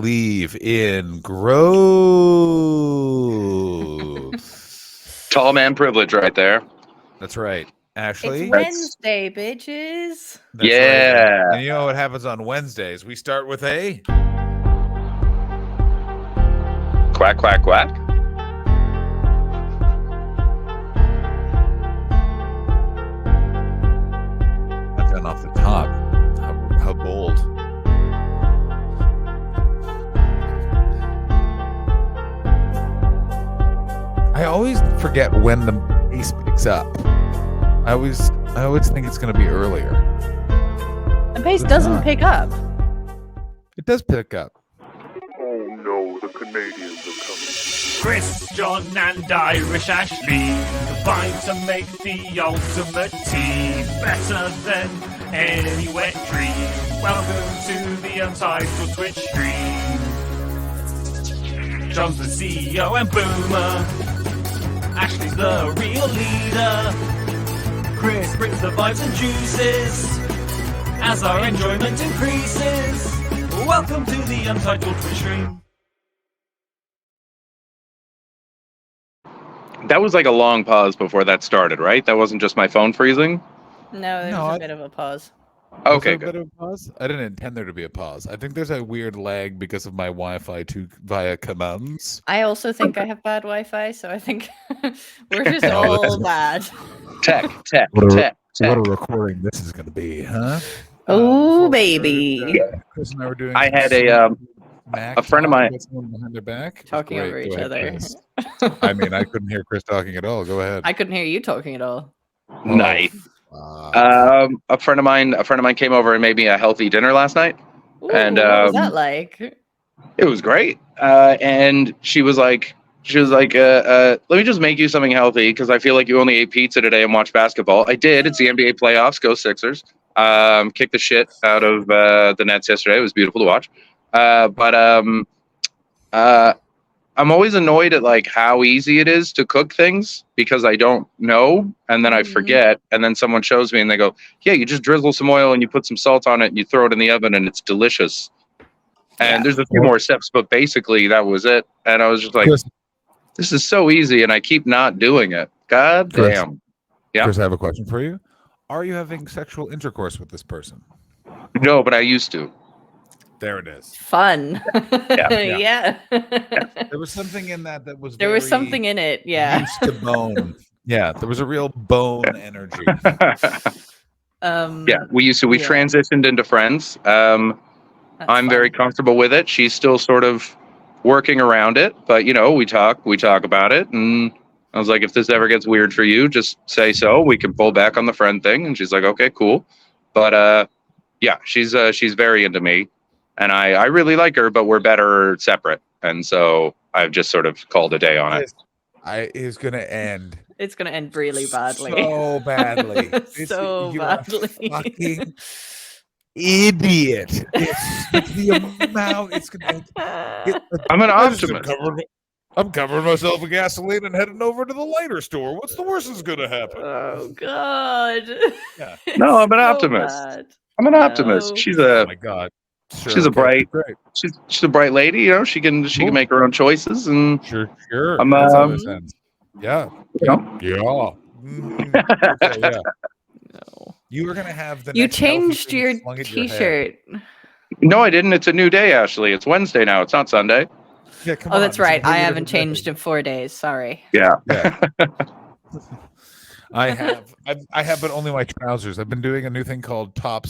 believe in growth. Tall man privilege right there. That's right. Ashley? It's Wednesday, bitches. That's Yeah. right. And you know what happens on Wednesdays? We start with a... Quack, quack, quack. I've done off the top. How bold. I always forget when the pace picks up. I always think it's going to be earlier. The pace It's doesn't not. pick up. It does pick up. Oh no, the Canadians are coming. Chris, John, and Irish Ashley combine to make the ultimate team, better than any wet dream. Welcome to the Untitled Twitch stream. John's the CEO and boomer. Ashley's the real leader. Chris brings the vibes and juices as our enjoyment increases. Welcome to the Untitled Twitch stream. That was like a long pause before that started, right? That wasn't just my phone freezing? No, there No, was I- a bit of a pause. Was there Okay, a bit good. of a pause? I didn't intend there to be a pause. I think there's a weird lag because of my Wi-Fi via commands. I also think I have bad Wi-Fi, so I think we're just No, this all is- bad. Tech. What a recording this is going to be, huh? Oh, Before we baby. started, Chris and I were doing. I some had Mac a friend of talk mine- about someone behind their back. It was Talking great. over Go each ahead, other. Chris. I mean, I couldn't hear Chris talking at all. Go ahead. I couldn't hear you talking at all. Nice. Uh, A friend of mine came over and made me a healthy dinner last night. Ooh, And, what was um, that like? It was great. And she was like, let me just make you something healthy because I feel like you only ate pizza today and watched basketball. I did. It's the NBA playoffs. Go Sixers. Kicked the shit out of the Nets yesterday. It was beautiful to watch. But I'm always annoyed at like how easy it is to cook things because I don't know and then I Mhm. forget and then someone shows me and they go, yeah, you just drizzle some oil and you put some salt on it and you throw it in the oven and it's delicious. And there's a few more steps, but basically that was it. And I was just like, Chris, this is so easy and I keep not doing it. God Chris. damn. Yeah. Chris, I have a question for you. Are you having sexual intercourse with this person? No, but I used to. There it is. Fun. Yeah. There was something in that was. There was very something in it. Yeah. used to bone. Yeah, there was a real bone energy. Yeah, we Yeah. transitioned into friends. That's I'm very fun. comfortable with it. She's still sort of working around it, but you know, we talk about it. And I was like, if this ever gets weird for you, just say so. We can pull back on the friend thing. And she's like, okay, cool. But yeah, she's very into me, and I really like her, but we're better separate. And so I've just sort of called a day on it. It's gonna end It's gonna end really badly. so badly. So you're a badly. fucking idiot. It's the amount. It's gonna. I'm an I just optimist. I'm covering myself with gasoline and heading over to the lighter store. What's the worst that's gonna happen? Oh God. Yeah. No, I'm an So optimist. bad. I'm an optimist. No. She's Oh a my god. Sure, she's a okay, bright- great. she's a bright lady. You know, she can Cool. make her own choices, and Sure. I'm, That's how this ends. Yeah. you know, Yeah. Mhm. Okay, yeah. No. You were gonna have the. You next healthy changed thing your slung at your head. T-shirt. no, I didn't. It's a new day, Ashley. It's Wednesday now. It's not Sunday. Yeah, come Oh, on, that's it's a right. I negative haven't changed agenda. in 4 days. Sorry. Yeah. Yeah. I have, but only my trousers. I've been doing a new thing called top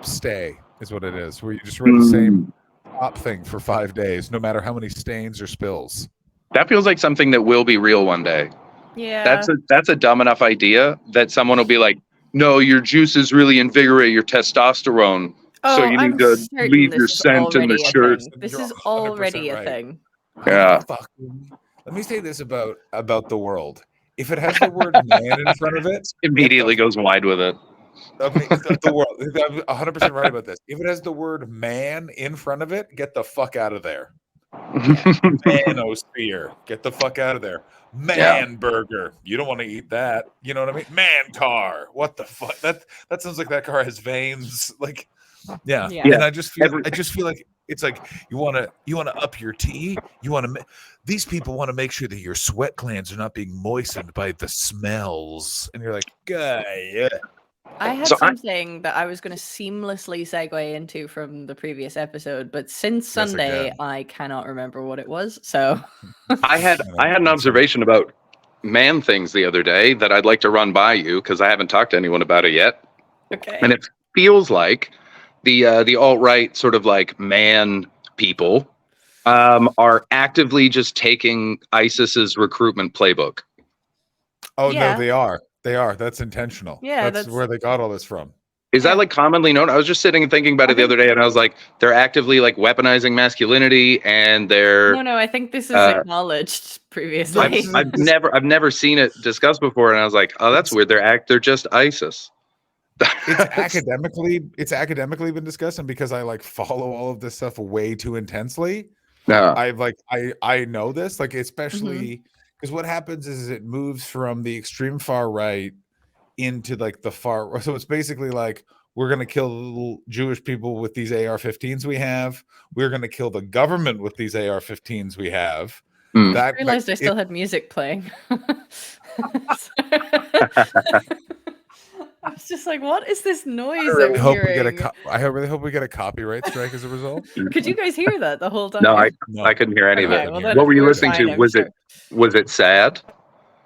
stay is what it is, where you just wear the same top thing for 5 days, no matter how many stains or spills. That feels like something that will be real one day. Yeah. That's a dumb enough idea that someone will be like, no, your juices really invigorate your testosterone. so you I'm need to certain leave this your is scent in the already a shirt. thing. This You're is 100% already a right. thing. Yeah. Let me say this about the world. If it has the word man in front of it, Immediately goes wide with it. okay, the world. I'm 100% right about this. If it has the word man in front of it, get the fuck out of there. Manosphere, get the fuck out of there. Man burger, you don't want to eat that. You know what I mean? Man car, what the fuck? That sounds like that car has veins. Like, yeah. Yeah. And I just feel like It's like you want to up your tea. These people want to make sure that your sweat glands are not being moistened by the smells, and you're like, yeah. I had So something that I was going to seamlessly segue into from the previous episode, but since Sunday, again. I cannot remember what it was. So I had an observation about man things the other day that I'd like to run by you because I haven't talked to anyone about it yet. okay, And it feels like the alt-right sort of like man people are actively just taking ISIS's recruitment playbook. Oh Yeah. no, they are. They are. That's intentional. Yeah, that's that's- where they got all this from. Is that like commonly known? I was just sitting and thinking about it the other day, and I was like, they're actively like weaponizing masculinity, and they're no, I think this is acknowledged previously. I've never seen it discussed before, and I was like, oh, that's weird. They're just ISIS. It's academically been discussed, and because I like follow all of this stuff way too intensely, No. I know this, like, especially because what happens is it moves from the extreme far right into like the far, so it's basically like, we're going to kill little Jewish people with these AR-15s we have. We're going to kill the government with these AR-15s we have. I realized I still had music playing. I was just like, what is this noise I'm hearing? I really hope we get a copyright strike as a result. Could you guys hear that the whole time? No, I couldn't hear any of it. Well, what were you we're listening fine, to? I'm Was sure. it sad?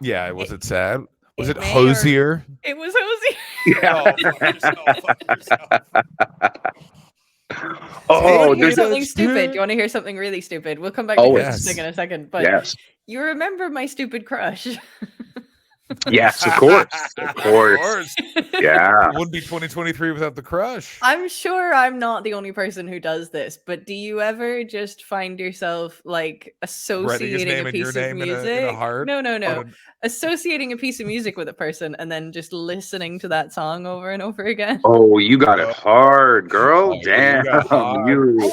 Yeah, was it sad? Was it may or- Hosier? It was Hosier. Yeah. Oh, there's something stupid. Do you want to hear something really stupid? We'll come back to Always. this in a second. But Yes. you remember my stupid crush? Yes, of course. Of course. Yeah. It wouldn't be 2023 without the crush. I'm sure I'm not the only person who does this, but do you ever just find yourself like associating a piece of music? in a heart? No. Associating a piece of music with a person and then just listening to that song over and over again. Oh, you got it hard, girl. You Damn. got hard. You.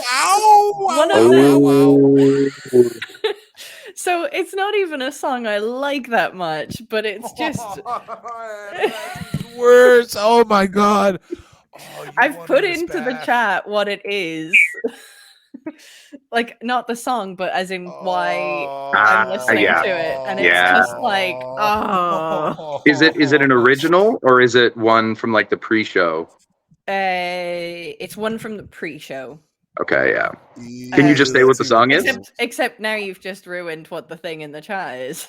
One of Oh. So it's not even a song I like that much, but it's just worse. Oh my god. Oh, I've put into the chat what it is. Like not the song, but as in why I'm listening yeah. to it. And it's Yeah. just like, oh. Is it an original or is it one from like the pre-show? It's one from the pre-show. Okay, yeah. Can you just say what the song is? Except now you've just ruined what the thing in the chat is.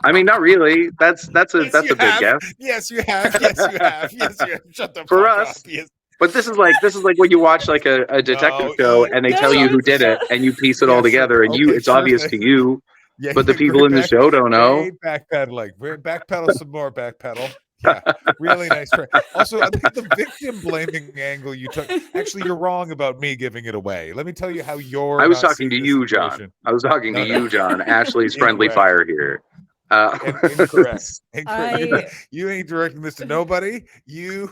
I mean, not really. That's a big guess. Yes, you have. Yes, you have. Yes, you have. Shut the For fuck us. up. Yes. But this is like when you watch like a detective show and they tell you who did it and you piece it all together and it's obvious to you, Yeah, but the people in the show don't know. Backpedaling. Backpedal some more. Backpedal. Yeah, really nice try. Also, I think the victim blaming angle you took. Actually, you're wrong about me giving it away. Let me tell you how you're. I was talking to you, John. I was talking to you, John. Ashley's friendly fire here. Incorrect. You ain't directing this to nobody. You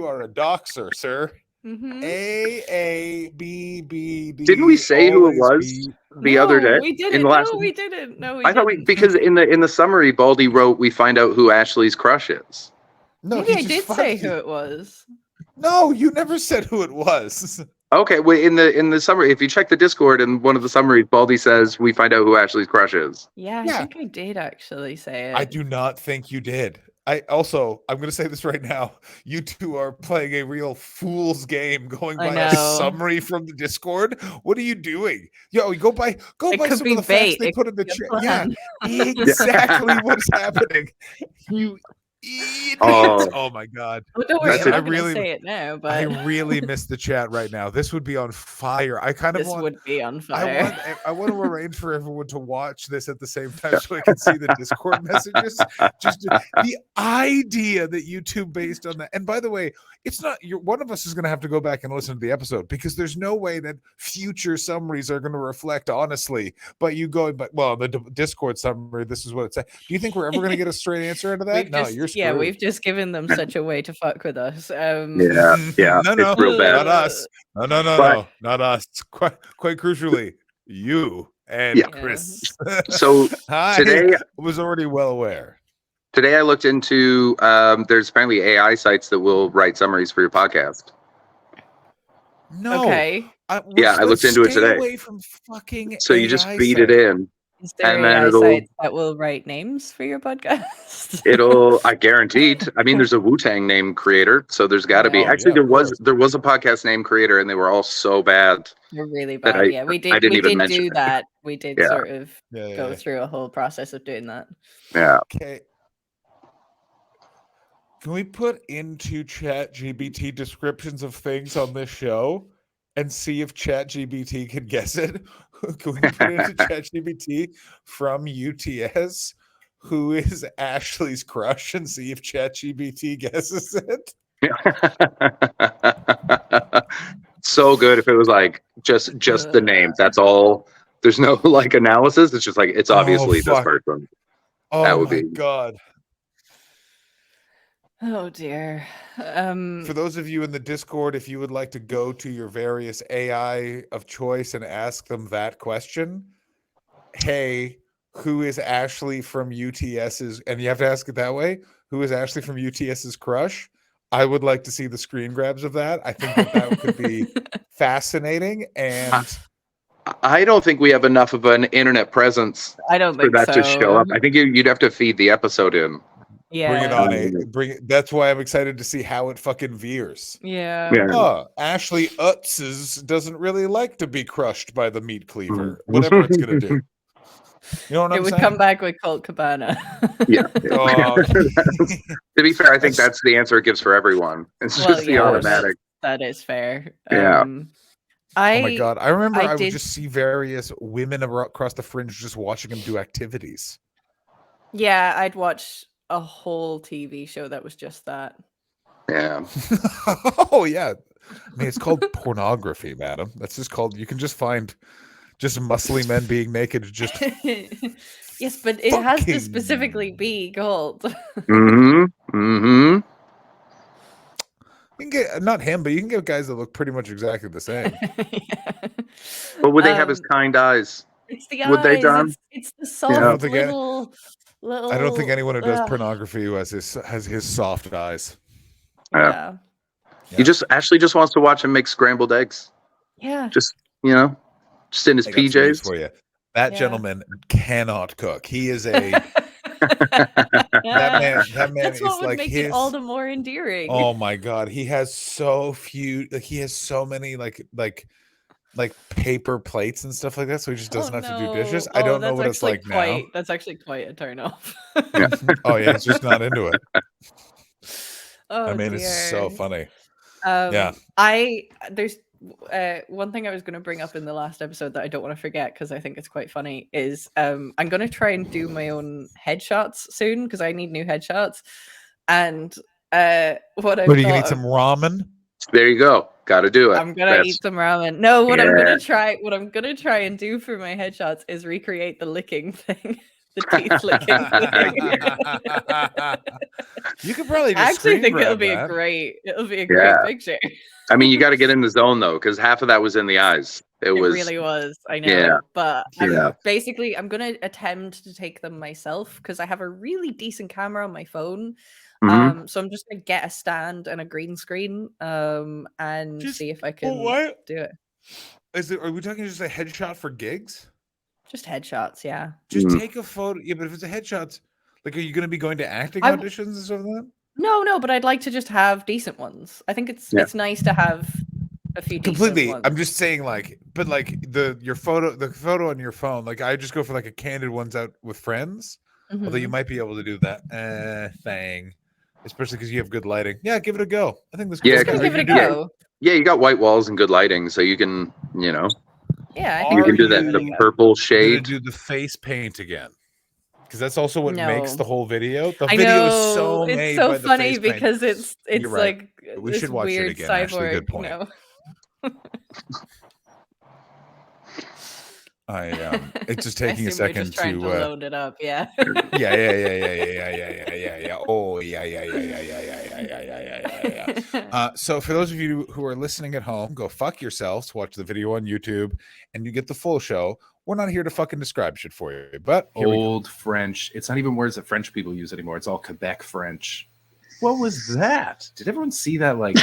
are a doxer, sir. Mm-hmm. A B B D. Didn't we say who it was the other day? We didn't. We didn't. I thought because in the summary, Baldy wrote, "We find out who Ashley's crush is." No, maybe I did say who it was. No, you never said who it was. Okay, well, in the summary, if you check the Discord in one of the summaries, Baldy says, "We find out who Ashley's crush is." Yeah, I think I did actually say it. I do not think you did. I'm going to say this right now. You two are playing a real fool's game going by a summary from the Discord. What are you doing? Yo, go by some of the facts they put in the chat. Yeah, exactly what's happening. You idiot. Oh my god. Well, don't worry, I'm not going to say it now, but I really miss the chat right now. This would be on fire. This would be on fire. I want to arrange for everyone to watch this at the same time so I can see the Discord messages. Just the idea that YouTube based on that. And by the way, it's not one of us is going to have to go back and listen to the episode because there's no way that future summaries are going to reflect honestly. But you going, the Discord summary, this is what it said. Do you think we're ever going to get a straight answer out of that? You're screwed. Yeah, we've just given them such a way to fuck with us. Yeah. No, it's real bad. Not us. No, not us. Quite crucially, you and Chris. So today was already well aware. Today I looked into there's apparently AI sites that will write summaries for your podcast. No. Okay. I looked into it stay today. away from fucking So you just AI feed it sites. in, Is there and then AI it'll sites that will write names for your podcast? I guaranteed. I mean, there's a Wu-Tang name creator, so there's got to be. Yeah. Actually, yeah, there was a podcast name creator, and they were all so bad. They're really That bad. Yeah, we did. didn't We even did mention do it. that. We did Yeah. sort of Yeah, go yeah. through a whole process of doing that. Yeah. Okay. Can we put into ChatGPT descriptions of things on this show and see if ChatGPT can guess it? Can we put into ChatGPT from UTS who is Ashley's crush and see if ChatGPT guesses it? So good if it was like just the name. That's all. There's no like analysis. It's just like it's obviously this fuck. person. Oh That would my be god. Oh dear. For those of you in the Discord, if you would like to go to your various AI of choice and ask them that question, hey, who is Ashley from UTS's, and you have to ask it that way, who is Ashley from UTS's crush? I would like to see the screen grabs of that. I think that could be fascinating. And I don't think we have enough of an internet presence I don't for think that so. to show up. I think you'd have to feed the episode in. Yeah. bring it on. That's why I'm excited to see how it fucking veers. Yeah. Oh, Ashley Utz's doesn't really like to be crushed by the meat cleaver. Whatever it's gonna do. You know what I'm It would saying? come back with Colt Cabana. Yeah. Oh, To be fair, I think that's the answer it gives for everyone. It's Well, just the yeah, automatic. that is fair. Yeah. oh my god! I remember I would did- just see various women across the fringe just watching him do activities. Yeah, I'd watch a whole TV show that was just that. Yeah. Oh yeah, I mean it's called pornography, madam. That's just called. You can just find just muscly men being naked. Just Yes, but it has to fucking- specifically be gold. Mm-hmm. Mm-hmm. you can get not him, but you can get guys that look pretty much exactly the same. Yeah. But would they have his kind eyes? It's the Would they, eyes. John? It's the soft I don't think little. I don't think anyone who does ugh. pornography who has his soft eyes. Yeah. He Ashley just wants to watch him make scrambled eggs. Yeah. Just just in his I got some news PJs. for you. That Yeah. gentleman cannot cook. He is a that man That's is what would like make his. it all the more endearing. Oh my god, he has so few. Like he has so many like paper plates and stuff like that, so he just doesn't have to do dishes. I don't know what it's like now. That's actually quite a turn off. Oh yeah, he's just not into it. Oh, I mean, it's so dear. funny. Yeah. There's one thing I was going to bring up in the last episode that I don't want to forget because I think it's quite funny is I'm going to try and do my own headshots soon because I need new headshots. And what are you gonna eat some ramen? There you go. Got to do it. I'm gonna eat some ramen. No, what I'm gonna try and do for my headshots is recreate the licking thing. The teeth licking thing. You could probably just I actually think it'll grab be that. a great Yeah. picture. I mean, you got to get in the zone though, because half of that was in the eyes. It was really was. I know. Yeah. But Yeah. I'm gonna attempt to take them myself because I have a really decent camera on my phone. Mhm. So I'm just gonna get a stand and a green screen and Just- see if I can what? do it. Are we talking just a headshot for gigs? Just headshots, yeah. Just Mhm. take a photo. Yeah, but if it's a headshot, like, are you going to be going to acting I- auditions and stuff like that? No, but I'd like to just have decent ones. I think it's nice to have a few Completely. decent I'm ones. just saying, like, but like the photo on your phone, like, I just go for like a candid ones out with friends. Although you Mhm. might be able to do that thing, especially because you have good lighting. Yeah, give it a go. I think this. Yeah, Let's go 'cause give it a you do it. go. Yeah, you got white walls and good lighting, so you can, Yeah, I Are think you can we do give that it a the go. purple You're gonna shade. do the face paint again, because that's also what makes No. the whole video. The I video know is so it's made so by the funny face paint. because it's You're right. like We this should watch it weird again, cyborg. Ashley, good point. It's just I taking a assume we're second just trying to load it up. Yeah. yeah. Oh, yeah. So for those of you who are listening at home, go fuck yourselves, watch the video on YouTube, and you get the full show. We're not here to fucking describe shit for you. But here we go. Old French. It's not even words that French people use anymore. It's all Quebec French. What was that? Did everyone see that? Like,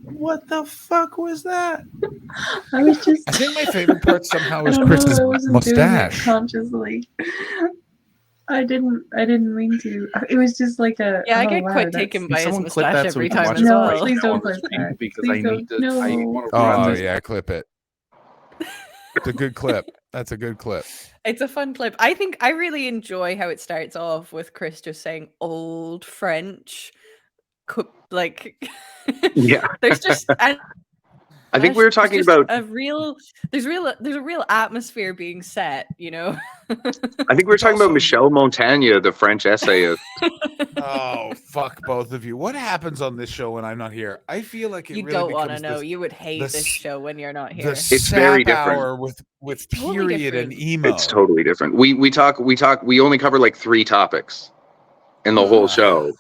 what the fuck was that? I was just. I think my favorite part somehow is I don't Chris's know, I wasn't doing it mustache. consciously. I didn't mean to. It was just like a. Yeah, I oh, get wow, quite that's- taken Can by his someone clip mustache that so we every can time watch as it No, right well. please now don't on the clip stream that. because Please I need to. don't. I No. want to run Oh this. yeah, clip it. It's a good clip. That's a good clip. It's a fun clip. I think I really enjoy how it starts off with Chris just saying old French. Like, Yeah. there's just and I think we were there's talking just about. a real there's a real atmosphere being set, you know. I think we were It's talking about also- Michel Montaigne, the French essayist. Oh fuck both of you! What happens on this show when I'm not here? I feel like it You really don't want to becomes know. this- You would hate the this s- show when you're not the here. It's very sap different. hour with It's totally period and different. emo. It's totally different. We only cover like 3 topics in the whole Ah. show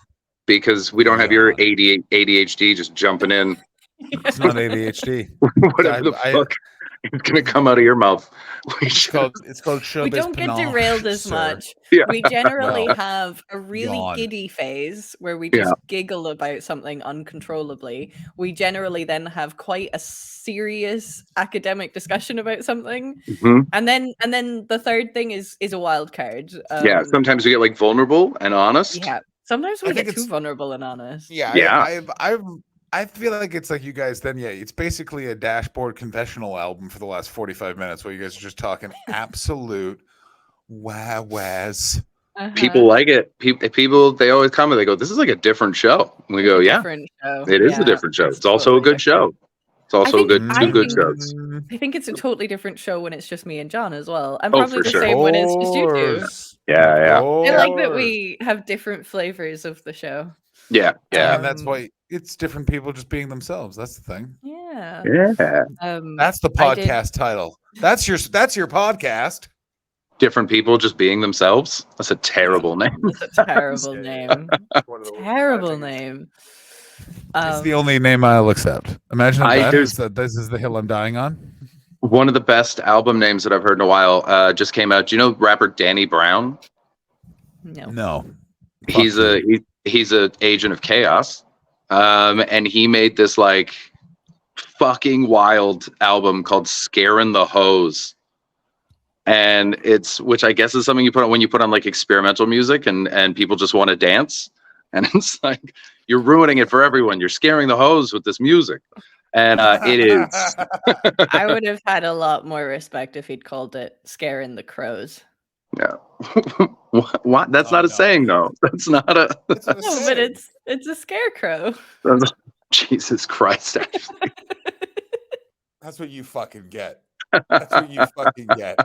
because we don't have your God. ADHD just jumping in It's not ADHD. whatever the fuck is gonna come out of your mouth. We It's should- called showbiz. We don't get panache, derailed as sir. much. Yeah. We generally Well, have a really yawn. giddy phase where we Yeah. just giggle about something uncontrollably. We generally then have quite a serious academic discussion about something, Mhm. and then the third thing is a wild card. Yeah, sometimes we get like vulnerable and honest. yeah. Sometimes I we think get too it's- vulnerable and honest. Yeah, Yeah. I feel like it's like you guys. Then it's basically a dashboard confessional album for the last 45 minutes where you guys are just talking absolute wah-wahs. People like it. People they always come and they go, "This is like a different show." And we go, "Yeah, Different show. it is Yeah, a different show. it's It's also a totally good show. It's also a think- good I two good think- shows." I think it's a totally different show when it's just me and John as well, and Oh, probably for the sure. same when it's just you two. Course. Yeah, yeah, I like that Course. we have different flavors of the show. yeah, yeah, And that's Um, why it's different people just being themselves. That's the thing. Yeah. yeah. That's the I did- podcast title. That's your podcast. Different people just being themselves. That's a terrible name. It's a terrible name. One of the worst. I Terrible think it's- name. It's the only name I'll accept. Imagine if that there's- is that this is the hill I'm dying on. One of the best album names that I've heard in a while just came out. Do you know rapper Danny Brown? No. No. He's Fuck you. he's a agent of chaos, and he made this like fucking wild album called "Scarin' the Hose," and which I guess is something you put on when you put on like experimental music and people just want to dance, and it's like you're ruining it for everyone. You're scaring the hose with this music, and it is. I would have had a lot more respect if he'd called it "Scaring the Crows." Yeah. What? That's Oh, not a no. saying though. That's not a. It's No, but it's a scarecrow. Jesus Christ! Actually. That's what you fucking get. That's what you fucking get.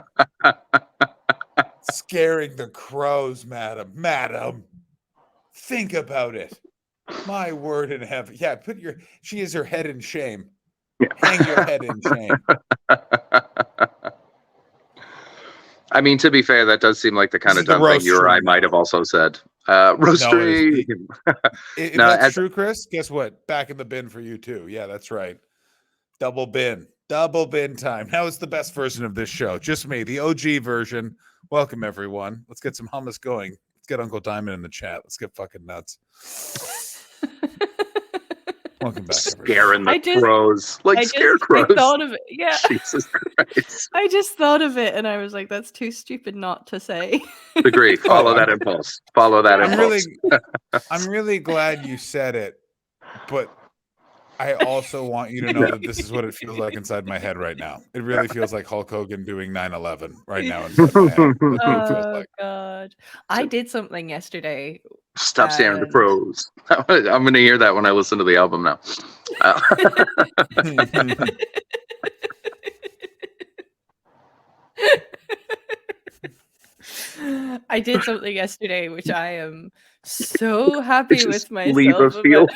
Scaring the crows, madam. Madam. Think about it. My word in heaven. Yeah, she is her head in shame. Hang your head in shame. I mean, to be fair, that does seem like the kind This of is the dumb thing you or I roastery. might have also said. Roastery. If No, that's as- true, Chris, guess what? Back in the bin for you too. Yeah, that's right. Double bin. Double bin time. Now it's the best version of this show. Just me, the OG version. Welcome, everyone. Let's get some hummus going. Let's get Uncle Diamond in the chat. Let's get fucking nuts. Welcome back, everyone. Scaring the I just- crows. Like I scarecrows. thought of it. Yeah. Jesus Christ. I just thought of it and I was like, that's too stupid not to say. Agree. Follow that impulse. Follow that I'm impulse. I'm really glad you said it, but I also want you to know that this is what it feels like inside my head right now. It really feels like Hulk Hogan doing 9/11 right now inside my head. That's what it feels Oh like. god. I did something yesterday. Stop staring at the crows. I'm going to hear that when I listen to the album now. I did something yesterday which I am so happy Just with myself. leave a about. field.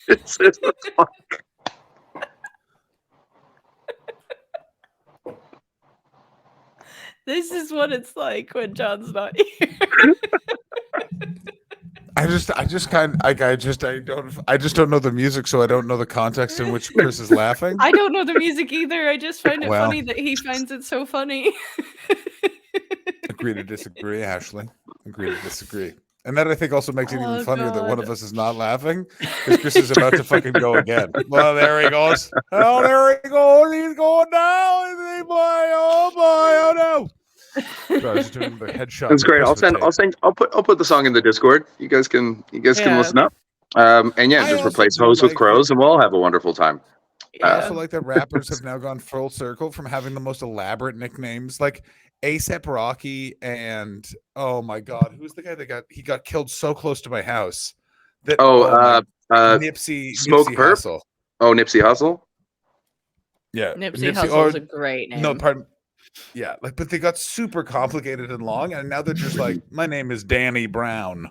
It's just- This is what it's like when John's not here. I just don't know the music, so I don't know the context in which Chris is laughing. I don't know the music either. I just find it Well. funny that he finds it so funny. Agree to disagree, Ashley. Agree to disagree. And that I think also makes it even Oh, funnier that one God. of us is not laughing because Chris is about to fucking go again. Well, there he goes. Oh, there he goes. He's going down. Is he, boy? Oh boy! Oh no! So I was just doing the headshot. That's great. I'll Christmas send. tape. I'll put the song in the Discord. You guys can Yeah. listen up. And yeah, I just also replace do hoes with like crows, that- and we'll all have a wonderful time. I Yeah. also like that rappers have now gone full circle from having the most elaborate nicknames, like ASAP Rocky and oh my god, who's the guy that got killed so close to my house? That Nipsey Smoke Nipsey Perp? Hussle. Oh, Nipsey Hussle. Yeah, Nipsey Hussle is a great name. No, pardon. Yeah, like, but they got super complicated and long, and now they're just like, my name is Danny Brown.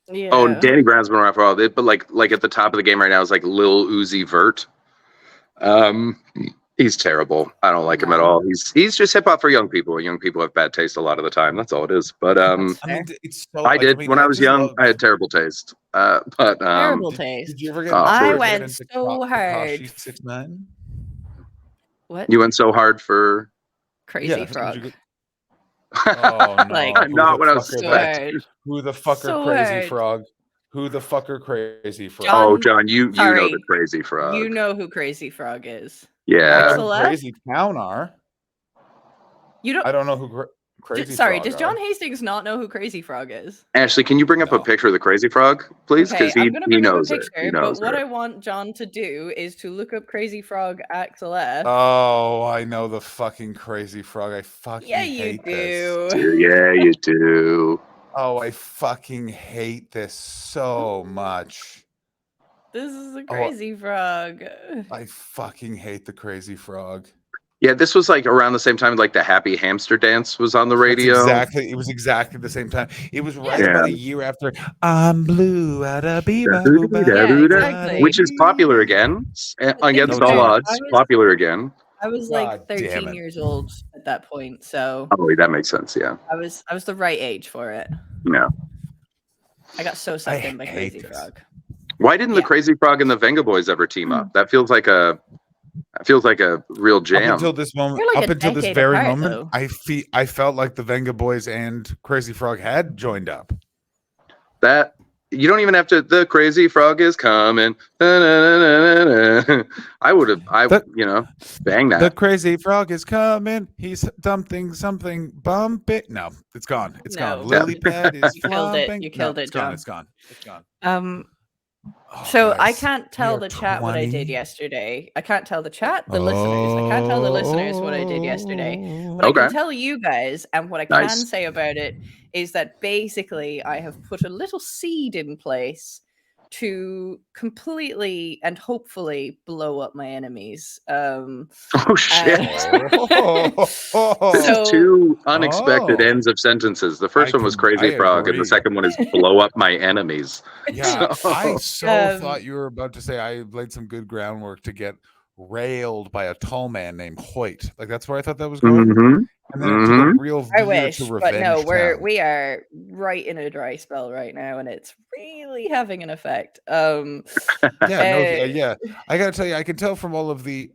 Yeah. Oh, Danny Brown's been around for a while. But like at the top of the game right now is like Lil Uzi Vert. He's terrible. I don't like him at all. He's just hip hop for young people. Young people have bad taste a lot of the time. That's all it is. But That's I mean, fair. it's so. I did when I was just young. love- I had terrible taste. But Terrible Did taste. you ever get? Oh, did you I ever get went into so hard. Tekashi 6ix9ine? What? you went so hard for. Crazy Yeah, did Frog. you get- Oh no! Like, who not the when I was fucker so that- hard. Who the fucker So Crazy hard. Frog? Who the fucker Crazy Frog? John- Oh, John, you know sorry. the Crazy Frog. You know who Crazy Frog is. I Yeah. know Axel who F? Crazy Town are. You don't. I don't know who Crazy Sorry, Frog does are. John Hastings not know who Crazy Frog is? Ashley, can you bring up a No. picture of the Crazy Frog, please? Okay, Because I'm gonna bring up a knows it. picture, He but knows what it. I want John to do is to look up Crazy Frog Axel F. Oh, I know the fucking Crazy Frog. I fucking yeah, you hate this. do. Yeah, you do. Oh, I fucking hate this so much. This is a Crazy Frog. I fucking hate the Crazy Frog. Yeah, this was like around the same time like the Happy Hamster Dance was on the radio. It was exactly the same time. It was right Yeah. about a year after I'm blue at a Yeah, exactly. Which is popular again. Against No, all I odds. was- Popular again. I was God like damn 13 it. years old at that point, so Oh, that makes sense, yeah. I was the right age for it. Yeah. I got so sucked in by hate Crazy this. Frog. Why didn't the Yeah. Crazy Frog and the Venga Boys ever team up? That feels like a real jam. Up until this moment, They're like up a until this decade very apart, moment, though. I felt like the Venga Boys and Crazy Frog had joined up. That you don't even have to. The Crazy Frog is coming. I would have. Bang that. The Crazy Frog is coming. He's something bump it. No, it's gone. It's No. gone. Lily pad is You killed it. flopping. You killed No, it, it's gone. John. It's gone. It's gone. Oh, So I guys, can't we tell are the chat what I 20. did yesterday. I can't tell the chat, the listeners. I can't tell the listeners what I did yesterday. But I Okay. can tell you guys, and what I can Nice. say about it is that basically I have put a little seed in place to completely and hopefully blow up my enemies. Oh shit! Oh. This So- is two unexpected Oh. ends of sentences. The first I one was can- Crazy I Frog, and the agree. second one is blow up my enemies. Yeah, I so Um, thought you were about to say I laid some good groundwork to get railed by a tall man named Hoyt. Like that's where I thought that was going. Mm-hmm. And then it took a real I veer wish, to but no, Revenge Town. we are right in a dry spell right now, and it's really having an effect. Yeah. I gotta tell you, I can tell from all of the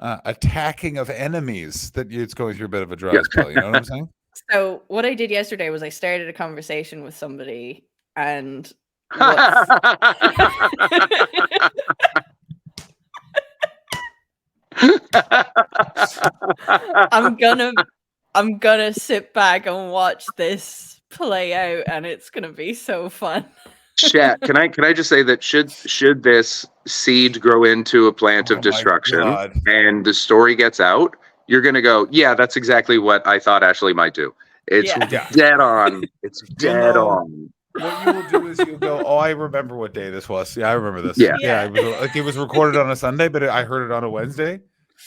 attacking of enemies that it's going through a bit of a dry spell. You know what I'm saying? So what I did yesterday was I started a conversation with somebody, and what's- I'm gonna sit back and watch this play out, and it's gonna be so fun. Chat. Can I just say that should this seed grow into a plant Oh of my destruction God. and the story gets out, you're gonna go, yeah, that's exactly what I thought Ashley might do. It's Yeah. dead on. It's You'll dead know. on. What you will do is you'll go, oh, I remember what day this was. Yeah, I remember this. Yeah. Yeah. It was recorded on a Sunday, but I heard it on a Wednesday.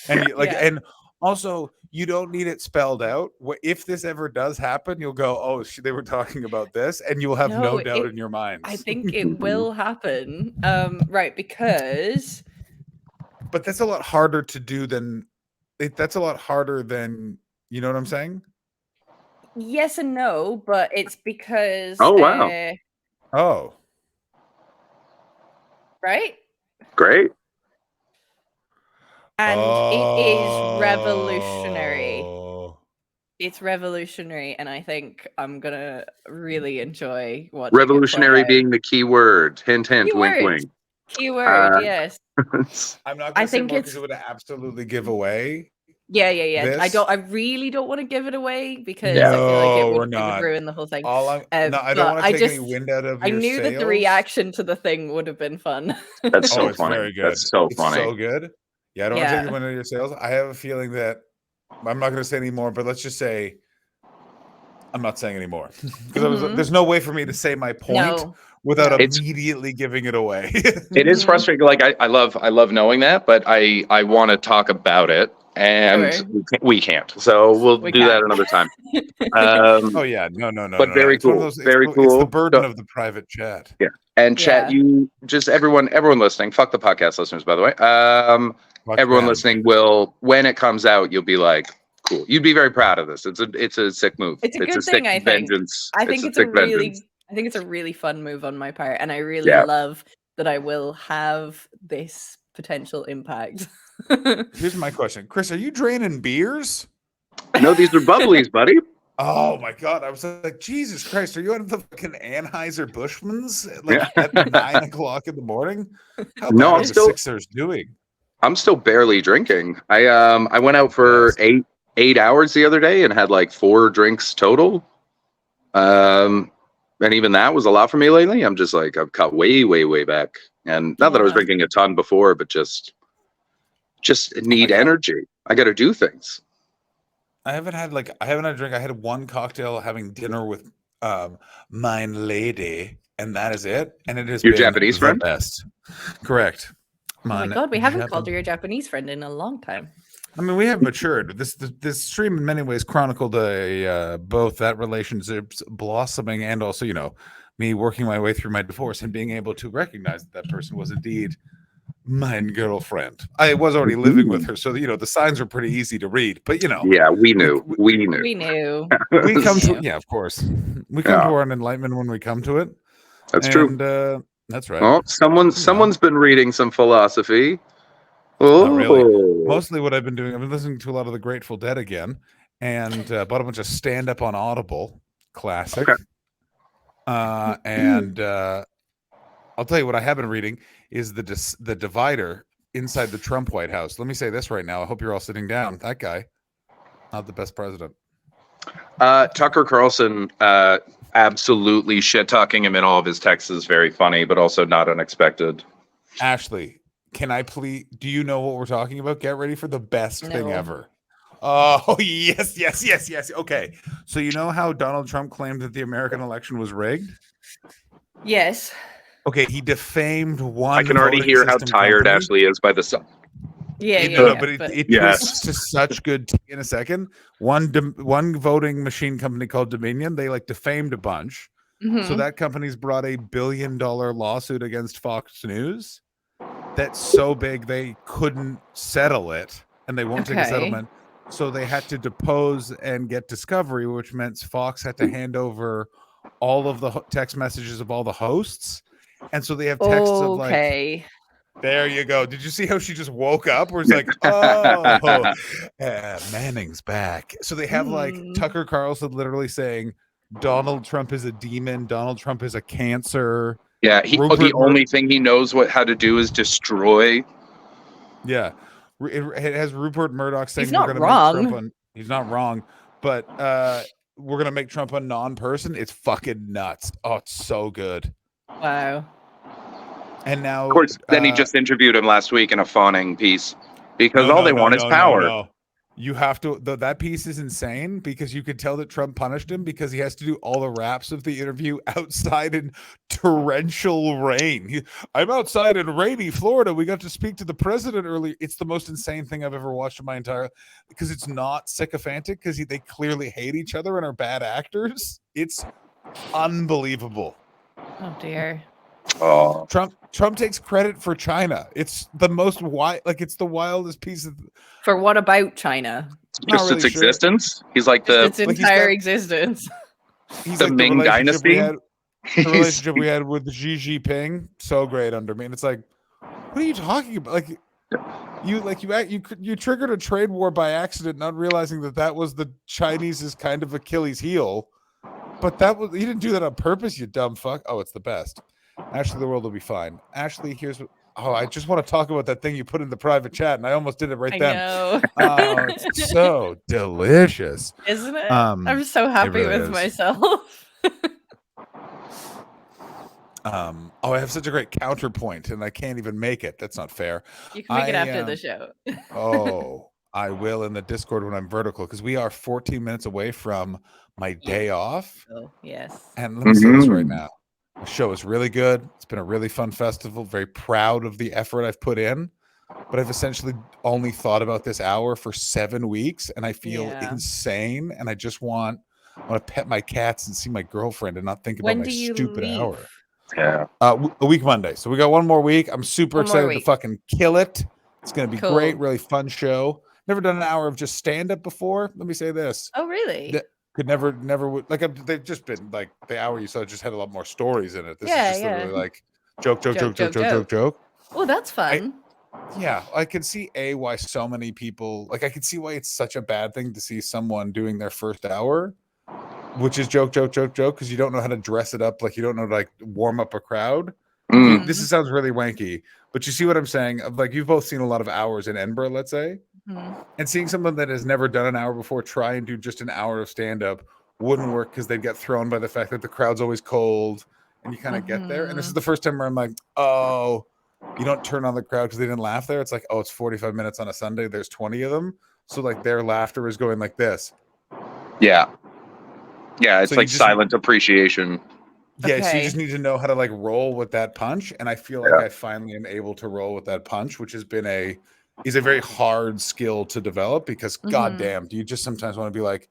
And and also you don't need it spelled out. If this ever does happen, you'll go, oh, they were talking about this, and you'll have no doubt in your mind. I think it will happen. Right, because But that's a lot harder to do than that's a lot harder than, you know what I'm saying? yes and no, but it's because Oh, wow. Oh. right? Great. And it is revolutionary. Oh. It's revolutionary, and I think I'm gonna really enjoy watching it Revolutionary play out. being the key word. Hint, hint, wink, Keyword. wink. Keyword, Uh, yes. I'm not I gonna say think more because it's it would absolutely give away yeah. this. I really don't want to give it away because Yeah. I feel like No, we're it would not. ruin the whole thing. All I'm no, I don't But want to take any wind out of I your knew that the sails. reaction to the thing would have been fun. That's Oh, so it's funny. very good. That's so It's funny. so good. Yeah, I don't want to take Yeah. the wind out of your sails. I have a feeling that I'm not going to say any more, but let's just say I'm not saying any more because Mhm. there's no way for me to say my point No. without No. It's- immediately giving it away. It is Mhm. frustrating. Like I love knowing that, but I want to talk about it, and Sure. we can't. So we'll We do that can't. another time. Oh yeah, no. But very It's one of cool. those. Very It's the cool. burden So- of the private chat. yeah. And chat, Yeah. you just everyone listening. Fuck the podcast listeners, by the way. Fuck Everyone them. listening will, when it comes out, you'll be like, cool. You'd be very proud of this. It's a sick move. It's a good sick thing, I think. vengeance. I think it's a sick vengeance. really fun move on my part, and I really Yeah. love that I will have this potential impact. Here's my question, Chris: are you draining beers? No, these are bubblies, buddy. Oh my god! I was like, Jesus Christ, are you on the fucking Anheuser Buschmans Yeah. at 9 o'clock in the morning? How No, bad I'm are the still- Sixers doing? I'm still barely drinking. I went out for Yes. 8 hours the other day and had like 4 drinks total. And even that was a lot for me lately. I'm just like I've cut way back. And not that I was Yeah. drinking a ton before, but just need got- energy. I got to do things. I haven't had a drink. I had one cocktail having dinner with mine lady, and that is it. And it has Your been Japanese the friend? best. Correct. Oh my god, we haven't called her your Japanese friend in a long time. I mean, we have matured. This stream in many ways chronicled both that relationship's blossoming and also, me working my way through my divorce and being able to recognize that person was indeed mine girlfriend. I was already living with her, so the signs were pretty easy to read. But Yeah, we knew. We knew. We knew. we come to Yeah. of course, we come Yeah. to our enlightment when we come to it. That's true. And that's right. Well, someone's been reading some philosophy. Oh, Not really. Mostly what I've been doing, I've been listening to a lot of the Grateful Dead again, and bought a bunch of stand up on Audible, classic. Okay. And I'll tell you what I have been reading is the divider inside the Trump White House. Let me say this right now. I hope you're all sitting down. That guy, not the best president. Tucker Carlson absolutely shit talking him in all of his texts is very funny, but also not unexpected. Ashley, can I please? Do you know what we're talking about? Get ready for the best thing No. ever. Oh, yes. Okay. So you know how Donald Trump claimed that the American election was rigged? Yes. Okay, he defamed one. I can already voting hear how system tired company. Ashley is by the sun. Yeah, But it Yes. twists to such good tea in a second. One voting machine company called Dominion, they defamed a bunch. Mhm. So that company's brought a $1 billion lawsuit against Fox News. That's so big they couldn't settle it, and they won't take a Okay. settlement. So they had to depose and get discovery, which meant Fox had to hand over all of the text messages of all the hosts. And so they have texts of Okay. there you go. Did you see how she just woke up? Where it's like, oh, Manning's back. So they have Hmm. Tucker Carlson literally saying Donald Trump is a demon. Donald Trump is a cancer. Yeah, Rupert the only Mur- thing he knows how to do is destroy. Yeah. It has Rupert Murdoch saying He's not we're going wrong. to make Trump he's not wrong, but we're going to make Trump a non-person. It's fucking nuts. Oh, it's so good. Wow. And now, Of course, then he just interviewed him last week in a fawning piece because all they want is power. No. You have to. That piece is insane because you could tell that Trump punished him because he has to do all the raps of the interview outside in torrential rain. I'm outside in rainy Florida. We got to speak to the president earlier. It's the most insane thing I've ever watched in my entire, because it's not sycophantic because they clearly hate each other and are bad actors. It's unbelievable. Oh dear. Oh, Trump takes credit for China. It's the most it's the wildest piece of. For what about China? Not just really its sure. existence. He's like Its he's entire got- existence. He's The like Ming relationship we Dynasty? had- The relationship we had with Xi Jinping, so great under me. And it's like, what are you talking about? Like, you triggered a trade war by accident, not realizing that was the Chinese's kind of Achilles heel. But you didn't do that on purpose, you dumb fuck. Oh, it's the best. Ashley, the world will be fine. Ashley, here's what. Oh, I just want to talk about that thing you put in the private chat, and I almost did it right then. know. Oh, it's so delicious, isn't it? I'm so happy really with is. myself. I have such a great counterpoint, and I can't even make it. That's not fair. You can make it after the show. Oh, I will in the Discord when I'm vertical, because we are 14 minutes away from my day off. Oh, yes. And let me say this right now. The show is really good. It's been a really fun festival. Very proud of the effort I've put in. But I've essentially only thought about this hour for 7 weeks, and I feel insane. And I just want to pet my cats and see my girlfriend and not think about my stupid hour. Yeah. A week Monday. So we got one more week. I'm super excited to fucking kill it. It's going to be great. Really fun show. Never done an hour of just stand-up before. Let me say this. Oh, really? Could never would like they've just been like the hour you saw just had a lot more stories in it. This is just literally like joke. Oh, that's fun. I can see why so many people like I can see why it's such a bad thing to see someone doing their first hour, which is joke, because you don't know how to dress it up, like you don't know to like warm up a crowd. This sounds really wanky, but you see what I'm saying? Like you've both seen a lot of hours in Edinburgh, let's say. And seeing someone that has never done an hour before try and do just an hour of stand-up wouldn't work because they'd get thrown by the fact that the crowd's always cold and you kind of get there. And this is the first time where I'm like, oh, you don't turn on the crowd because they didn't laugh there. It's like, oh, it's 45 minutes on a Sunday. There's 20 of them. So like their laughter is going like this. Yeah. Yeah, it's so like silent appreciation. Yeah, so you just need to know how to like roll with that punch. And I feel like I finally am able to roll with that punch, which has been a very hard skill to develop because goddamn, do you just sometimes want to be like,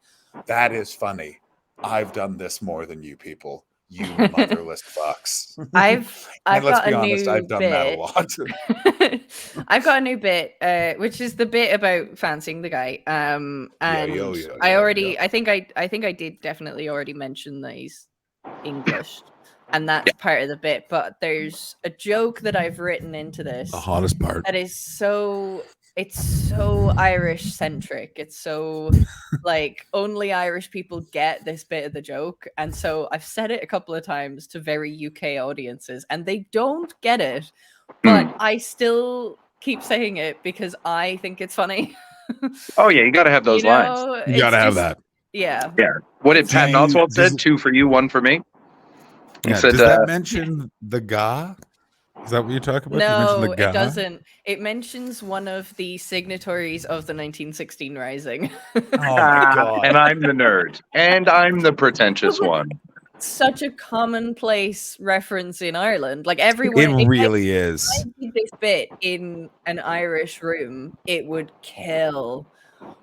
that is funny. I've done this more than you people. You motherless fucks. I've let's got be a honest, new I've done that a lot. I've got a new bit, which is the bit about fancying the guy. And I think I did definitely already mention that he's English, and that's part of the bit. But there's a joke that I've written into this. The hottest part. That is it's so Irish centric. It's so like only Irish people get this bit of the joke. And so I've said it a couple of times to very UK audiences and they don't get it, but I still keep saying it because I think it's funny. Oh yeah, you got to have those lines. You got to have that. Yeah. Yeah. What did Patton Oswalt said? 2 for you, 1 for me. He said, does that mention the ga? Is that what you're talking about? No, it doesn't. It mentions one of the signatories of the 1916 Rising. Oh my god! And I'm the nerd, and I'm the pretentious one. Such a commonplace reference in Ireland. Like everyone, it really is. If I did this bit in an Irish room, it would kill.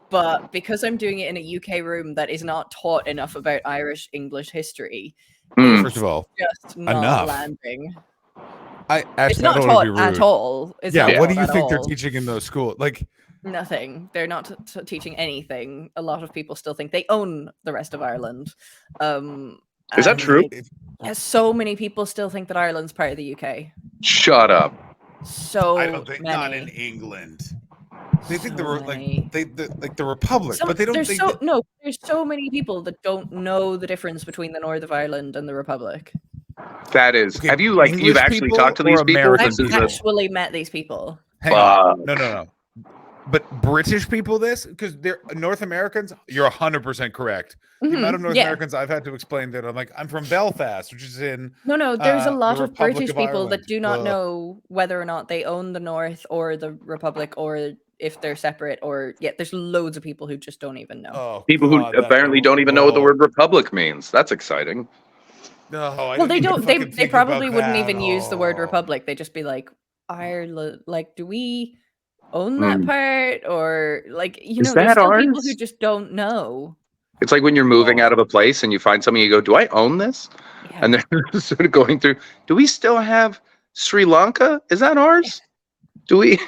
But because I'm doing it in a UK room that is not taught enough about Irish English history, first of all, just not enough. landing. It's not taught at all. What do you think they're teaching in those schools? Like nothing. They're not teaching anything. A lot of people still think they own the rest of Ireland. Is that true? So many people still think that Ireland's part of the UK. Shut up. So I don't think not in England. They think the Republic, but they don't think. There's so many people that don't know the difference between the North of Ireland and the Republic. That is. Okay, have you English you've actually talked to these people? I've actually met these people. Hang on. No. But British people, because they're North Americans, you're 100% correct. The amount of North Americans I've had to explain that I'm from Belfast, which is in there's a lot of British people that do not know whether or not they own the North or the Republic or if they're separate or there's loads of people who just don't even know. People who apparently don't even know what the word Republic means. That's exciting. No, they don't. They probably wouldn't even use the word republic. They'd just be like, Ireland. Like, do we own that part? Or like, there's still people who just don't know. It's like when you're moving out of a place and you find something, you go, "Do I own this?" Yeah. And they're sort of going through. Do we still have Sri Lanka? Is that ours? Do we?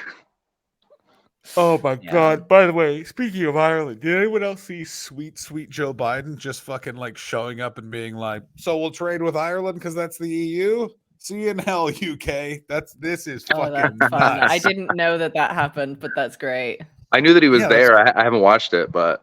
Oh my Yeah. God. By the way, speaking of Ireland, did anyone else see sweet Joe Biden just fucking like showing up and being like, so we'll trade with Ireland because that's the EU? See you in hell, UK. This is Oh, fucking that's fun. nuts. I didn't know that happened, but that's great. I knew that he was Yeah, there. I haven't watched it, but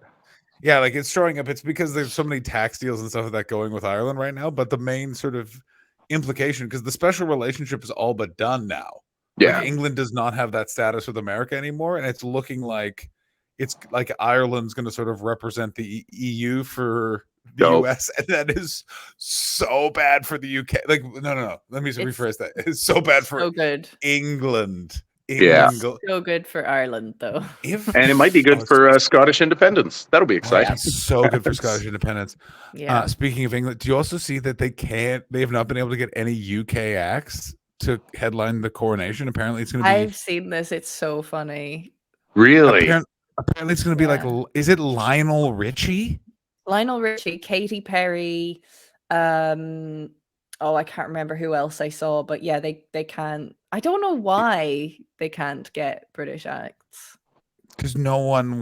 Yeah, like it's showing up. It's because there's so many tax deals and stuff like that going with Ireland right now. But the main sort of implication, because the special relationship is all but done now. yeah. Like England does not have that status with America anymore, and it's looking like it's like Ireland's going to sort of represent the EU for the Dope. US, and that is so bad for the UK. Like, no. Let me rephrase that. It's so bad for So good. England. Yeah. So good for Ireland, though. And it might be good for Scottish independence. That'll be exciting. So good for Scottish independence. Yeah. Speaking of England, do you also see that they have not been able to get any UK acts to headline the coronation? Apparently, it's going to be. I've seen this. It's so funny. Really? Apparently, it's going to be like. Is it Lionel Richie? Lionel Richie, Katy Perry. I can't remember who else I saw, but yeah, they can't. I don't know why they can't get British acts. Because no one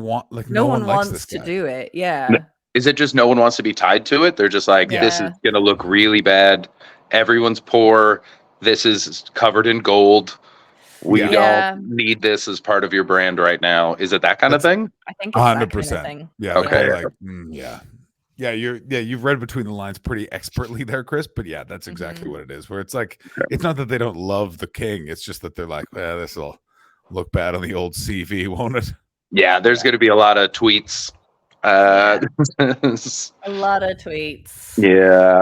no one likes wants this to guy. do it. Yeah. Is it just no one wants to be tied to it? They're just like, this is going to look really bad. Everyone's poor. This is covered in gold. We don't need this as part of your brand right now. Is it that kind of thing? I think it's 100%. That kind of thing. Yeah. Okay. Yeah, you've read between the lines pretty expertly there, Chris. But yeah, that's exactly what it is. Where it's like, it's not that they don't love the king. It's just that they're like, this will look bad on the old CV, won't it? Yeah, there's going to be a lot of tweets. A lot of tweets. Yeah.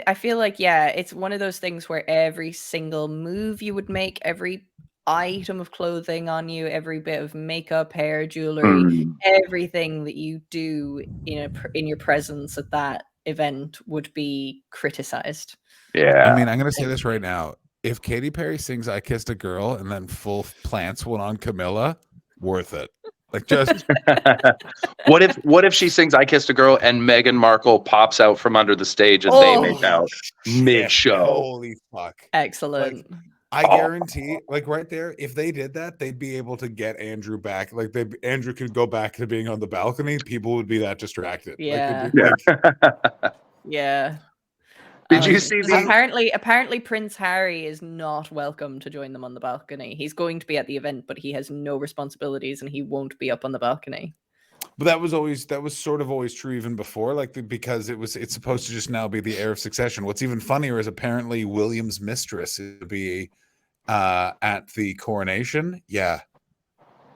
I feel like it's one of those things where every single move you would make, every item of clothing on you, every bit of makeup, hair, jewelry, everything that you do in your presence at that event would be criticized. Yeah. I mean, I'm going to say this right now. If Katy Perry sings I Kissed a Girl and then full plants one on Camilla, worth it. Like, just what if she sings I Kissed a Girl and Meghan Markle pops out from under the stage and they make out mid-show? Holy fuck. Excellent. Like, I guarantee, like right there, if they did that, they'd be able to get Andrew back. Like Andrew could go back to being on the balcony. People would be that distracted. Yeah. Yeah. Did you see apparently Prince Harry is not welcome to join them on the balcony. He's going to be at the event, but he has no responsibilities and he won't be up on the balcony. But that was sort of always true even before, because it's supposed to just now be the heir of succession. What's even funnier is apparently William's mistress is to be at the coronation. Yeah.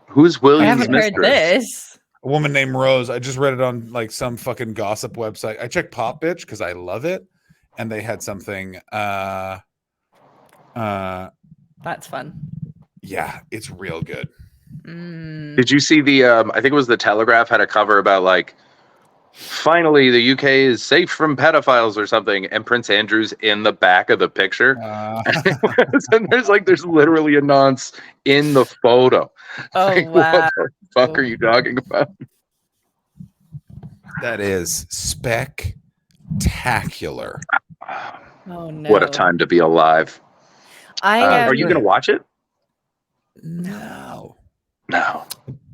Who's William's I haven't mistress? heard this. A woman named Rose. I just read it on like some fucking gossip website. I checked Pop Bitch because I love it, and they had something. That's fun. Yeah, it's real good. Did you see I think it was the Telegraph had a cover about like, finally the UK is safe from pedophiles or something, and Prince Andrew's in the back of the picture. And there's literally a nonce in the photo. Oh, like, wow. What the fuck are you talking about? That is spectacular. Oh no. What a time to be alive. Are you gonna watch it? No.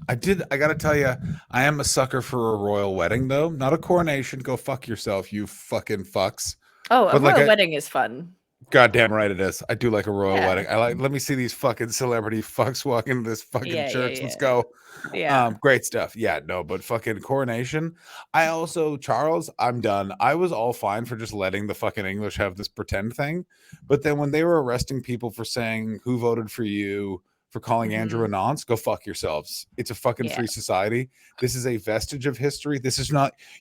I gotta tell you, I am a sucker for a royal wedding, though. Not a coronation. Go fuck yourself, you fucking fucks. Oh, a royal wedding is fun. Goddamn right it is. I do like a royal wedding. Let me see these fucking celebrity fucks walk into this fucking church. Let's go. Yeah. Great stuff. Yeah, no, but fucking coronation. Charles, I'm done. I was all fine for just letting the fucking English have this pretend thing. But then when they were arresting people for saying who voted for you, for calling Andrew a nonce, go fuck yourselves. It's a fucking free society. This is a vestige of history.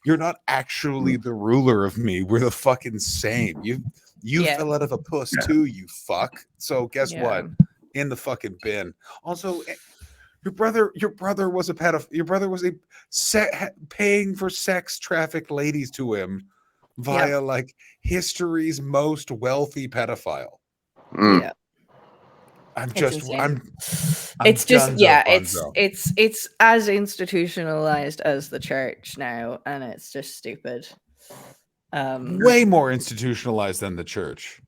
You're not actually the ruler of me. We're the fucking same. You fell out of a puss too, you fuck. So guess what? In the fucking bin. Also, your brother was a pedophile. Your brother was paying for sex trafficked ladies to him via like history's most wealthy pedophile. Yeah. It's as institutionalized as the church now, and it's just stupid. Way more institutionalized than the church.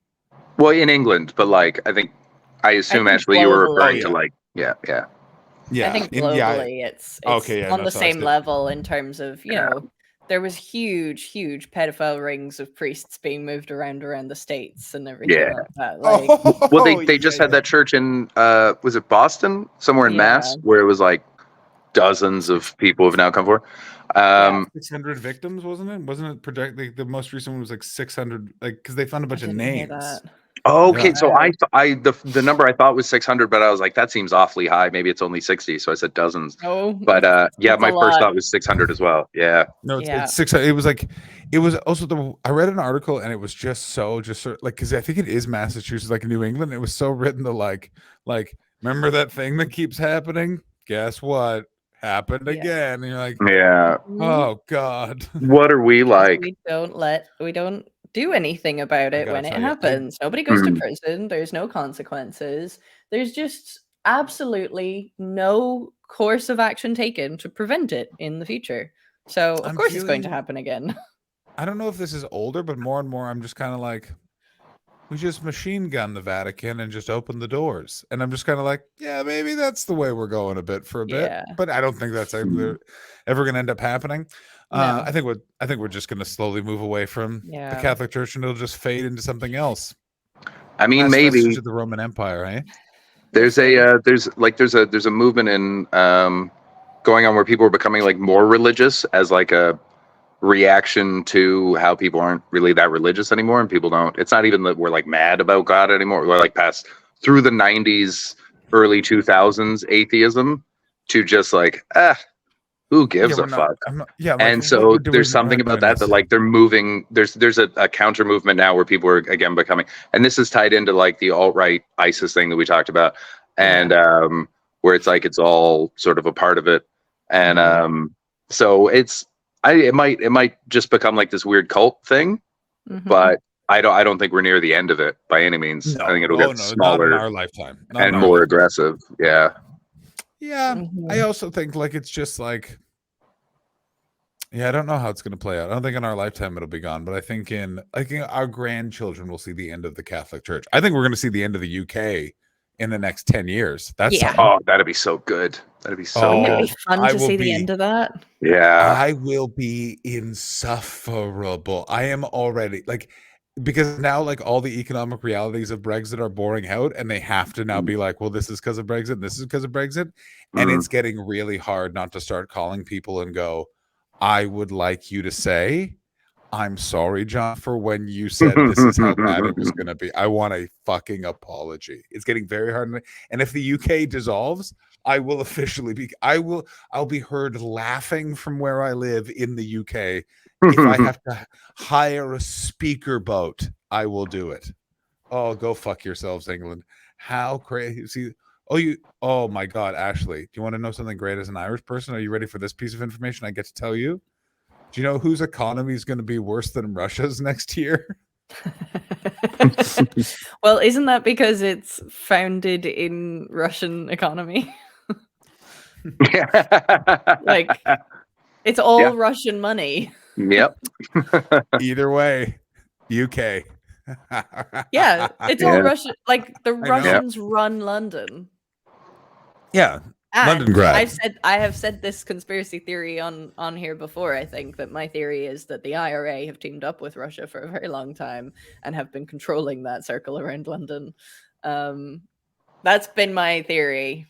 Well, in England, but like I assume Ashley, you were referring to like Yeah. I think yeah. globally it's Okay, yeah, on no, the so I same said- level in terms of, you know, there was huge pedophile rings of priests being moved around the states and everything Yeah. like that. Like, Well, they just had that church in was it Boston, somewhere in Mass, where it was like dozens of people have now come forward. 600 victims, wasn't it? Wasn't it projected? The most recent one was like 600, like because they found a bunch of names. Okay, Yeah. so the number I thought was 600, but I was like, that seems awfully high. Maybe it's only 60, so I said dozens. Oh, But yeah, that's my a first lot. thought was 600 as well. Yeah. No, it's 600. It was like, it was also I read an article and it was just sort of like, because I think it is Massachusetts, like New England. It was so written to like, remember that thing that keeps happening? Guess what? Happened again. And you're like, yeah. Oh God. What are we like? We don't do anything about it when it tell you, happens. Nobody goes to Mhm. prison. There's no consequences. There's just absolutely no course of action taken to prevent it in the future. So of I'm course it's going to feeling- happen again. I don't know if this is older, but more and more I'm just kind of like, we just machine gun the Vatican and just open the doors. And I'm just kind of like, yeah, maybe that's the way we're going for a bit. Yeah. But I don't think that's ever going to end up happening. No. I think we're just going to slowly move away from the Catholic Church and it'll just fade into something else. I mean, Last maybe vestige of the Roman Empire, eh? there's a movement in going on where people are becoming like more religious as like a reaction to how people aren't really that religious anymore, and people don't. It's not even that we're like mad about God anymore. We're like past through the 90s, early 2000s atheism to just like who gives a fuck? And so there's something about that like they're moving. There's a counter movement now where people are again becoming, and this is tied into like the alt-right ISIS thing that we talked about, and where it's like it's all sort of a part of it, and so it might just become like this weird cult thing, but I don't think we're near the end of it by any means. No. I think it'll get smaller not in our lifetime. and more aggressive. Yeah. Yeah. I also think like it's just like, I don't know how it's going to play out. I don't think in our lifetime it'll be gone, but I think our grandchildren will see the end of the Catholic Church. I think we're going to see the end of the UK in the next 10 years. That's that'd be so good. That'd be so good. It'd be fun to see the end of that. Yeah. I will be insufferable. I am already like, because now like all the economic realities of Brexit are boring out and they have to now be like, well, this is because of Brexit and this is because of Brexit. And it's getting really hard not to start calling people and go, I would like you to say, I'm sorry, John, for when you said this is how bad it was going to be. I want a fucking apology. It's getting very hard. And if the UK dissolves, I will officially be, I'll be heard laughing from where I live in the UK. If I have to hire a speaker boat, I will do it. Oh, go fuck yourselves, England. How crazy. Oh my God, Ashley, do you want to know something great as an Irish person? Are you ready for this piece of information I get to tell you? Do you know whose economy is going to be worse than Russia's next year? Well, isn't that because it's founded in Russian economy? Like, it's all Russian money. Yep. Either way, UK. Yeah, it's all Russian. Like the Russians run London. Yeah. And London grad. I have said this conspiracy theory on here before. I think that my theory is that the IRA have teamed up with Russia for a very long time and have been controlling that circle around London. That's been my theory.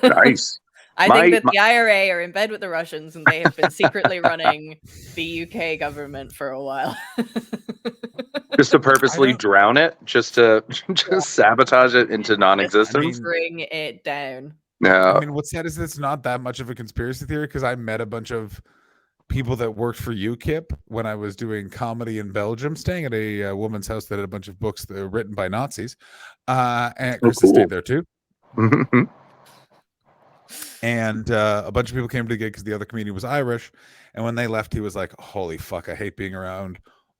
Nice. I think that the IRA are in bed with the Russians and they have been secretly running the UK government for a while. Just to purposely drown it, just to sabotage it into non-existence. Bring it down. No. I mean, what's sad is it's not that much of a conspiracy theory because I met a bunch of people that worked for UKIP when I was doing comedy in Belgium, staying at a woman's house that had a bunch of books that were written by Nazis. And Chris stayed there too. And a bunch of people came to the gig because the other comedian was Irish. And when they left, he was like, holy fuck, I hate being around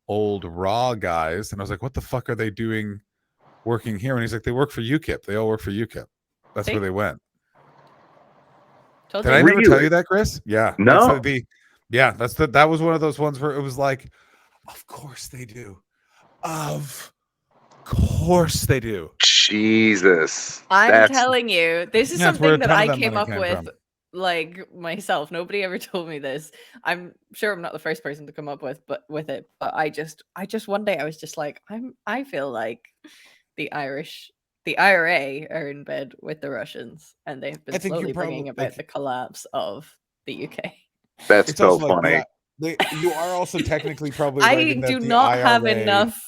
old raw guys. And I was like, what the fuck are they doing working here? And he's like, they work for UKIP. They all work for UKIP. That's where they went. Did I never tell you that, Chris? Yeah. No. That was one of those ones where it was like, of course they do. Of course they do. Jesus. I'm That's telling you, this is Yeah, it's where a something that ton of I that came money up came with from. like myself. Nobody ever told me this. I'm sure I'm not the first person to come up with it, but I just one day I was just like, I feel like the IRA are in bed with the Russians, and they've I been think you slowly probably bringing about the collapse of the UK. that's it's so also like funny. you are also technically probably right I in that do the not have IRA enough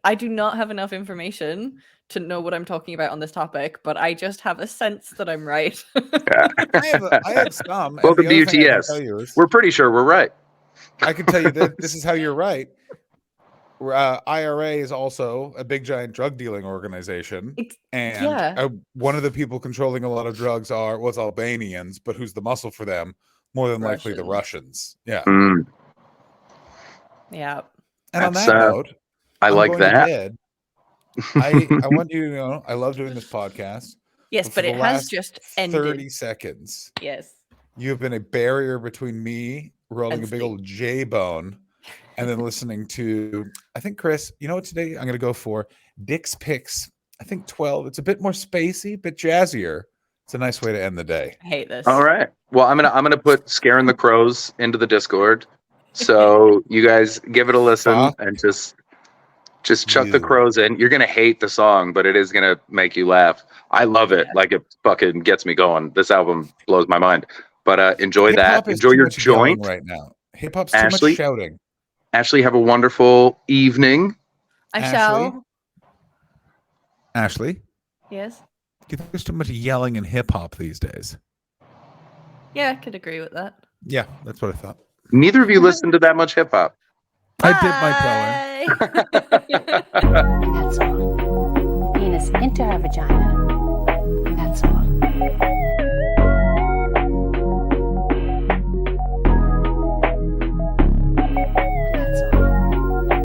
I do not have enough information to know what I'm talking about on this topic, but I just have a sense that I'm right. I have some, and Welcome the to other thing I can UTS. tell you is We're pretty sure we're right. I can tell you that this is how you're right. IRA is also a big giant drug dealing organization, and Yeah. one of the people controlling a lot of drugs was Albanians, but who's the muscle for them? More than likely the Russians. Yeah. Mm, Yeah. And on that's that note, I I'm like going to that. bed. I want you to know I love doing this podcast. Yes, for but the it has last just 30 ended. seconds, Yes. you have been a barrier between me rolling And a big sleep. old J bone and then listening to, I think, Chris, you know what today I'm going to go for? Dick's Picks. I think 12. It's a bit more spacey, bit jazzier. It's a nice way to end the day. I hate this. All right. Well, I'm gonna put Scaring the Crows into the Discord. So you guys give it a listen Fuck and just chuck the you. crows in. You're gonna hate the song, but it is gonna make you laugh. I love it. Yeah. Like it fucking gets me going. This album blows my mind. But enjoy Hip that. hop is Enjoy too your much yelling joint. right now. Hip hop's too much Ashley, shouting. Ashley, have a wonderful evening. I Ashley? shall. Ashley, Yes. do you think there's too much yelling in hip hop these days? Yeah, I could agree with that. Yeah, that's what I thought. Neither of you listen to that much hip hop. I dip my toe in. Bye. That's all. Penis into her vagina. That's all.